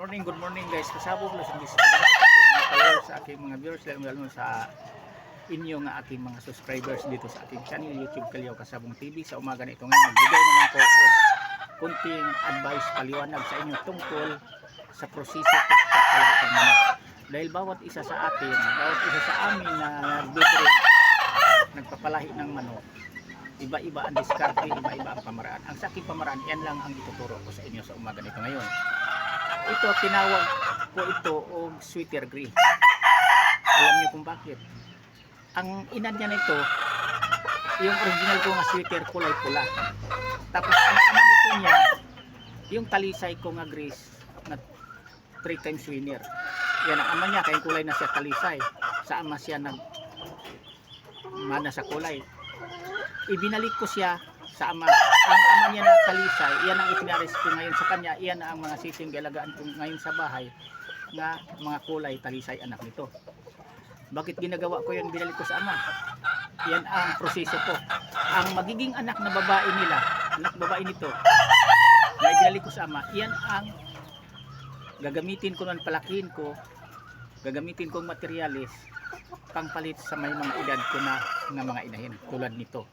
Good morning guys. Kasabog lang sa aking mga followers, sa aking mga viewers, lalo sa inyo nga aking mga subscribers dito sa aking channel YouTube Kalyaw Kasabong TV. Sa umaga na ito ngayon, magbigay naman ko kunting advice, paliwanag sa inyo tungkol sa proseso sa pagpapalahi ng manok. Dahil bawat isa sa atin, bawat isa sa amin na nagpapalahi ng manok, iba-iba ang diskarte, iba-iba ang pamaraan. Ang sa aking pamaraan, yan lang ang ituturo ko sa inyo sa umaga nito ngayon. Ito, tinawag ko ito o sweater gray. Alam niyo kung bakit. Ang ina niya nito, yung original ko nga sweater, kulay pula. Tapos ang ama nito niya, yung talisay ko nga gray na 3 times winner. Yan ang ama niya, kaya kulay na siya talisay. Sa ama siya mana sa kulay. Ibinalik ko siya sa ama. Ang ama niya na talisay, iyan ang itinaris ko ngayon sa kanya. Iyan ang mga sising galagaan ko ngayon sa bahay na mga kulay talisay anak nito. Bakit ginagawa ko yan? Binalik ko sa ama. Yan ang proseso ko. Ang magiging anak na babae nila, anak babae nito, na ibinalik ko sa ama, iyan ang gagamitin ko ng palakihin ko, gagamitin kong materialis pangpalit sa may mga edad ko na mga inahin tulad nito.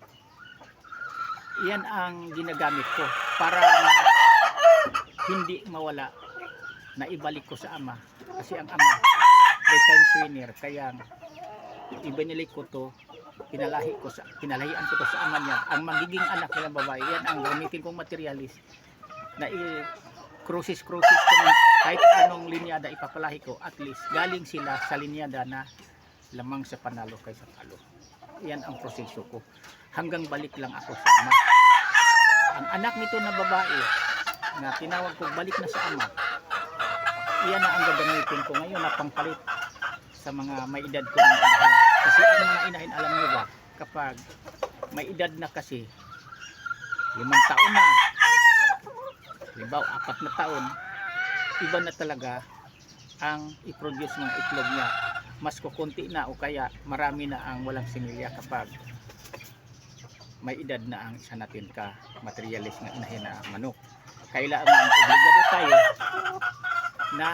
Yan ang ginagamit ko para hindi mawala, na ibalik ko sa ama, kasi ang ama lifetime winner, kaya ibinalik ko to, pinalahian ko to sa ama niya. Ang magiging anak ng babae, yan ang gamitin kong materialis na crucis ko kahit anong linyada ipapalahi ko, at least galing sila sa linyada na lamang sa panalo kaysa talo. Yan ang proseso ko hanggang balik lang ako sa ama. Ang anak nito na babae na tinawag ko balik na sa ama, iyan na ang gagamitin ko ngayon na pangpalit sa mga may edad ko ng inahin. Kasi ang mga inahin, alam niyo ba, kapag may edad na kasi 5 taon na, halimbawa 4 na taon, iba na talaga ang i-produce ng itlog niya. Mas kukunti na o kaya marami na ang walang similya kapag may edad na ang isa natin ka materialis na inahin na manok. Kailangan obligado tayo na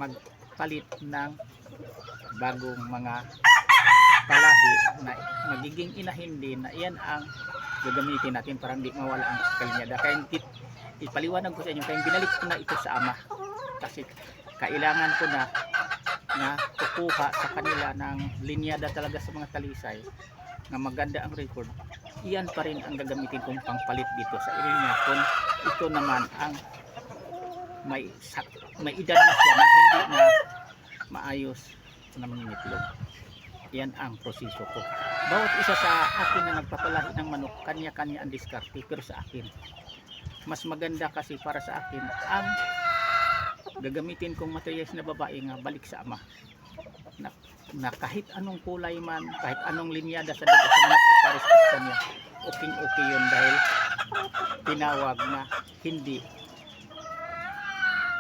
magpalit ng bagong mga palahi na magiging inahin din, na iyan ang gagamitin natin para hindi mawala ang kalinyada. Kaya ipaliwanag ko sa inyo, kaya binalik ko na ito sa ama kasi kailangan ko na kukuha sa kanila ng linyada talaga sa mga talisay na maganda ang record. Iyan pa rin ang gagamitin kong pangpalit dito sa ilinya kung ito naman ang may edad na siya na hindi na maayos na mangingitlog. Yan ang proseso ko. Bawat isa sa akin na nagpapalahi ng manok, kanya-kanya ang diskarte, pero sa akin mas maganda kasi para sa akin ang gagamitin kong materials na babae nga balik sa ama, na kahit anong kulay man, kahit anong linyada sa dagat sa manok ipares ko sa kanya, okay yun, dahil tinawag na hindi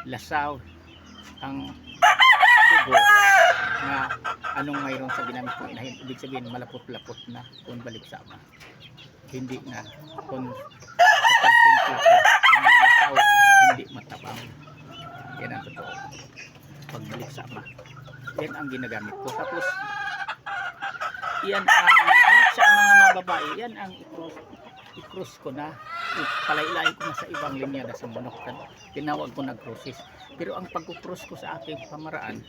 lasaw ang dugo na anong mayroon sa ginamit kong inahin. Ibig sabihin malapot-lapot na kung balik sa ama, hindi na kung sa pagtimpla ka, hindi lasaw, hindi matabang. Yan ang totoo pagbalik sa ama. Yan ang ginagamit ko. Tapos yan ang balik sa mga babae, yan ang i-cross ko na, ipalailahin ko na sa ibang linyada sa manok. Tinawag ko nag-process. Pero ang pag-cross ko sa aking pamaraan,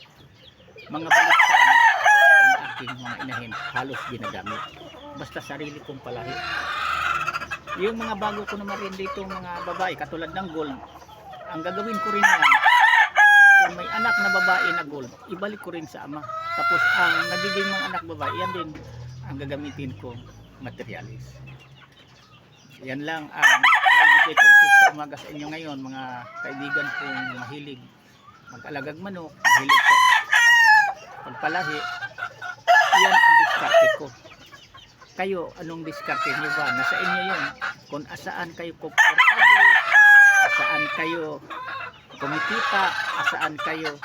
mga balik sa ama, ang aking mga inahin halos ginagamit, basta sarili kong palahi. Yung mga bago ko naman rin dito mga babae katulad ng gold, ang gagawin ko rin yan, kung may anak na babae na gold, ibalik ko rin sa ama. Tapos ang nagiging mga anak babae, yan din ang gagamitin kong materialis. Yan lang ang ibigay kong tips sa umaga sa inyo ngayon, mga kaibigan kong mahilig mag-alagag manok, mahilig sa pagpalahi. Yan ang diskarte ko. Kayo, anong diskarte nyo ba? Nasa inyo yun. Kung asaan kayo komportable, asaan kayo kumikita, asaan kayo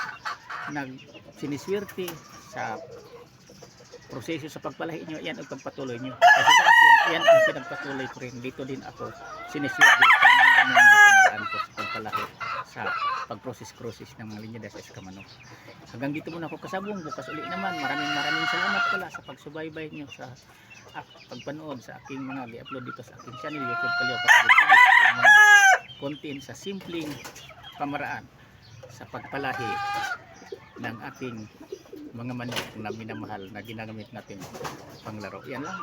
siniswerte sa proseso sa pagpalahi nyo, yan ang pagpatuloy nyo. Kasi sa akin, yan ang pinagpatuloy ko rin. Dito din ako siniswerte sa mga ganun na pamaraan ko sa pagpalahi sa pag-process ng mga linyada sa Escamano. Hanggang dito muna ako kasabong. Bukas uli naman. Maraming salamat pala sa pagsubaybay nyo sa pagpanood sa aking mga i-upload dito sa aking channel YouTube Kalyo Patulog, sa aking mga content sa simpleng pamaraan sa pagpalahi ng ating mga manok na minamahal na ginagamit natin panglaro. Yan lang.